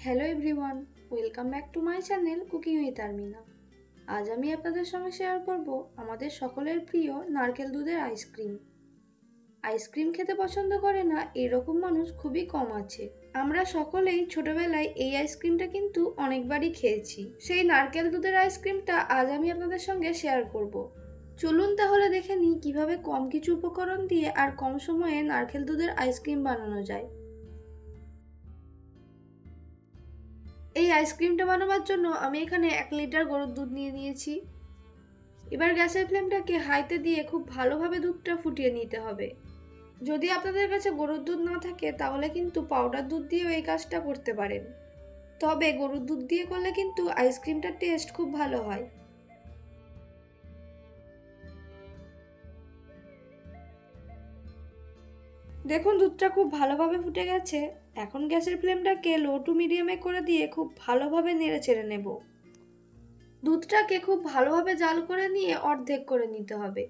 Hello everyone, welcome back to my channel cooking with Armina. আজ আমি আপনাদের সঙ্গে শেয়ার করব আমাদের সকলের প্রিয় নারকেল দুধের আইসক্রিম। আইসক্রিম খেতে পছন্দ করে না এরকম মানুষ খুবই কম আছে। আমরা সকলেই ছোটবেলায় এই আইসক্রিমটা কিন্তু অনেকবারই খেয়েছি। সেই নারকেল দুধের আইসক্রিমটা আজ আমি আপনাদের সঙ্গে শেয়ার করব। চলুন তাহলে দেখে নিই কিভাবে কম কিছু উপকরণ দিয়ে আর কম সময়ে নারকেল দুধের আইসক্রিম বানানো যায়। এই আইসক্রিমটা বানাবার জন্য আমি এখানে 1 লিটার গরুর দুধ নিয়ে নিয়েছি। এবার গ্যাসের ফ্লেমটাকে হাইতে দিয়ে খুব ভালোভাবে দুধটা ফুটিয়ে নিতে হবে। যদি আপনাদের কাছে গরুর দুধ না থাকে তাহলে কিন্তু পাউডার দুধ দিয়েও এই কাজটা করতে পারেন। তবে গরুর দুধ দিয়ে করলে কিন্তু আইসক্রিমটার টেস্ট খুব ভালো হয়। দেখুন দুধটা খুব ভালোভাবে ফুটে গেছে। এখন গ্যাসের ফ্লেমটাকে লো টু মিডিয়ামে করে দিয়ে খুব ভালোভাবে নেড়ে চেড়ে নেব। দুধটাকে খুব ভালোভাবে জাল করে নিয়ে অর্ধেক করে নিতে হবে।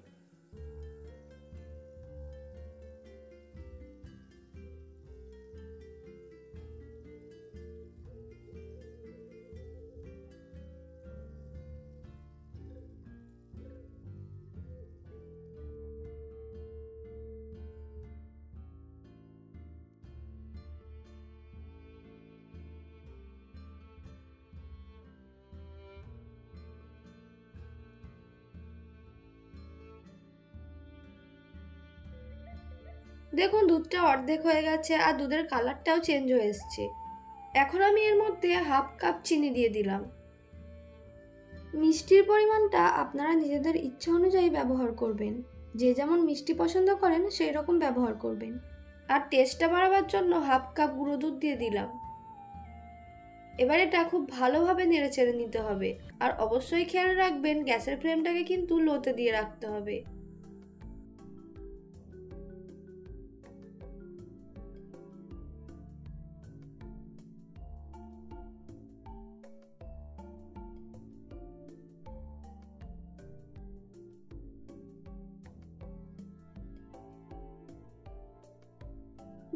দেখুন দুধটা অর্ধেক হয়ে গেছে আর দুধের কালারটাও চেঞ্জ হয়ে এসছে। এখন আমি এর মধ্যে হাফ কাপ চিনি দিয়ে দিলাম। মিষ্টির পরিমাণটা আপনারা নিজেদের ইচ্ছা অনুযায়ী ব্যবহার করবেন। যে যেমন মিষ্টি পছন্দ করেন সেই রকম ব্যবহার করবেন। আর টেস্টটা বাড়াবার জন্য হাফ কাপ গুঁড়ো দুধ দিয়ে দিলাম। এবার এটা খুব ভালোভাবে নেড়ে চেড়ে নিতে হবে। আর অবশ্যই খেয়াল রাখবেন গ্যাসের ফ্লেমটাকে কিন্তু লোতে দিয়ে রাখতে হবে।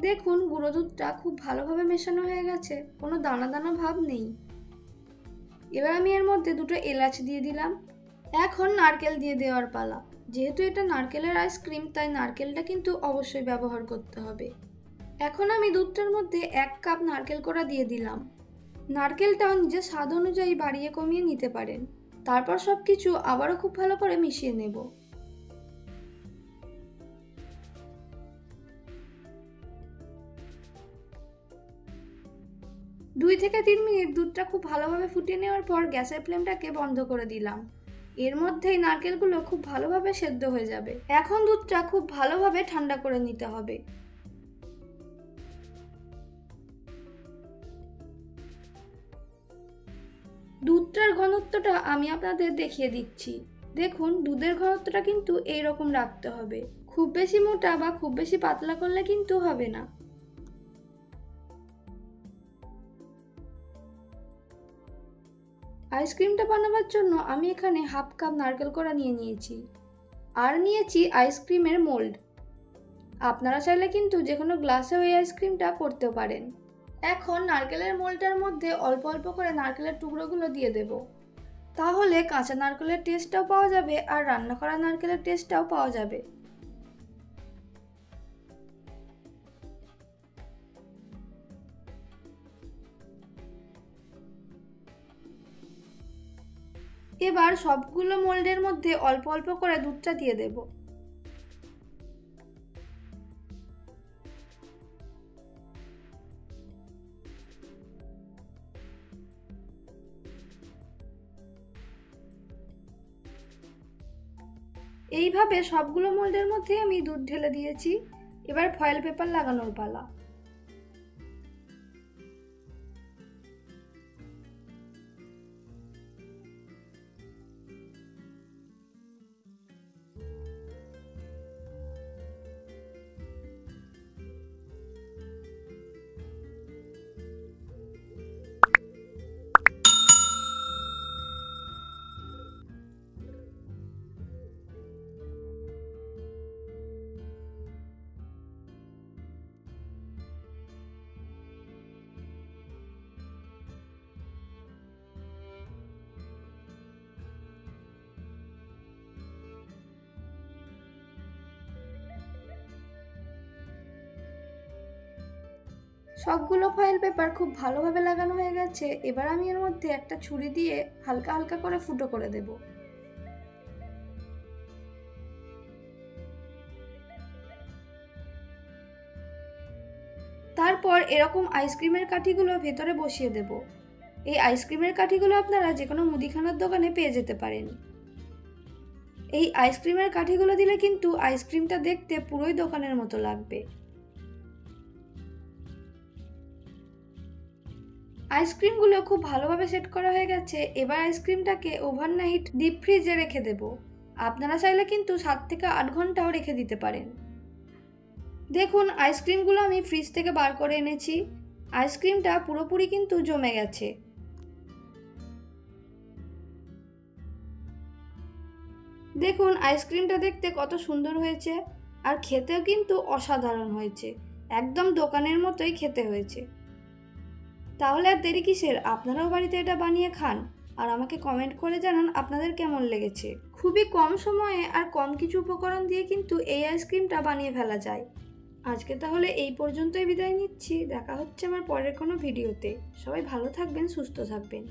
দেখুন গুঁড়ো দুধটা খুব ভালোভাবে মেশানো হয়ে গেছে, কোনো দানা দানা ভাব নেই। এবার আমি এর মধ্যে 2টো এলাচ দিয়ে দিলাম। এখন নারকেল দিয়ে দেওয়ার পালা। যেহেতু এটা নারকেলের আইসক্রিম তাই নারকেলটা কিন্তু অবশ্যই ব্যবহার করতে হবে। এখন আমি দুধটার মধ্যে 1 কাপ নারকেল কোড়া দিয়ে দিলাম। নারকেলটাও নিজের স্বাদ অনুযায়ী বাড়িয়ে কমিয়ে নিতে পারেন। তারপর সবকিছু আবারও খুব ভালো করে মিশিয়ে নেব। 2 থেকে 3 মিনিট দুধটা খুব ভালোভাবে ফুটিয়ে নেওয়ার পর গ্যাসের ফ্লেমটাকে বন্ধ করে দিলাম। এর মধ্যেই নারকেলগুলো খুব ভালোভাবে সেদ্ধ হয়ে যাবে। এখন দুধটা খুব ভালোভাবে ঠান্ডা করে নিতে হবে। দুধটার ঘনত্বটা আমি আপনাদের দেখিয়ে দিচ্ছি। দেখুন দুধের ঘনত্বটা কিন্তু এই রকম রাখতে হবে। খুব বেশি মোটা বা খুব বেশি পাতলা করলে কিন্তু হবে না। আইসক্রিমটা বানাবার জন্য আমি এখানে হাফ কাপ নারকেল কোড়া নিয়ে নিয়েছি। আর নিয়েছি আইসক্রিমের মোল্ড। আপনারা চাইলে কিন্তু যে কোনো গ্লাসেও এই আইসক্রিমটা করতে পারেন। এখন নারকেলের মোল্ডটার মধ্যে অল্প অল্প করে নারকেলের টুকরোগুলো দিয়ে দেব। তাহলে কাঁচা নারকেলের টেস্টটাও পাওয়া যাবে আর রান্না করা নারকেলের টেস্টটাও পাওয়া যাবে। এবার সবগুলো মোল্ডের মধ্যে অল্প অল্প করে দুধটা দিয়ে দেব। এইভাবে সবগুলো মোল্ডের মধ্যে আমি দুধ ঢেলে দিয়েছি। এবার ফয়েল পেপার লাগানোর পালা। সবগুলো ফয়েল পেপার খুব ভালোভাবে লাগানো হয়ে গেছে। এবার আমি এর মধ্যে একটা ছুরি দিয়ে হালকা হালকা করে ফুটো করে দেব। তারপর এরকম আইসক্রিমের কাঠিগুলো ভেতরে বসিয়ে দেব। এই আইসক্রিমের কাঠিগুলো আপনারা যে কোনো মুদিখানার দোকানে পেয়ে যেতে পারেন। এই আইসক্রিমের কাঠিগুলো দিলে কিন্তু আইসক্রিমটা দেখতে পুরোই দোকানের মতো লাগবে। আইসক্রিমগুলো খুব ভালোভাবে সেট করা হয়ে গেছে। এবার আইসক্রিমটাকে ওভারনাইট ডিপ ফ্রিজে রেখে দেব। আপনারা চাইলে কিন্তু 7 থেকে 8 ঘন্টাও রেখে দিতে পারেন। দেখুন আইসক্রিমগুলো আমি ফ্রিজ থেকে বার করে এনেছি। আইসক্রিমটা পুরোপুরি কিন্তু জমে গেছে। দেখুন আইসক্রিমটা দেখতে কত সুন্দর হয়েছে, আর খেতেও কিন্তু অসাধারণ হয়েছে। একদম দোকানের মতোই খেতে হয়েছে। তাহলে আর দেরি কিসের, আপনারাও বাড়িতে এটা বানিয়ে খান আর আমাকে কমেন্ট করে জানান আপনাদের কেমন লেগেছে। খুবই কম সময়ে আর কম কিছু উপকরণ দিয়ে কিন্তু এই আইসক্রিমটা বানিয়ে ফেলা যায়। আজকে তাহলে এই পর্যন্তই বিদায় নিচ্ছি। দেখা হচ্ছে আমার পরের কোনো ভিডিওতে। সবাই ভালো থাকবেন, সুস্থ থাকবেন।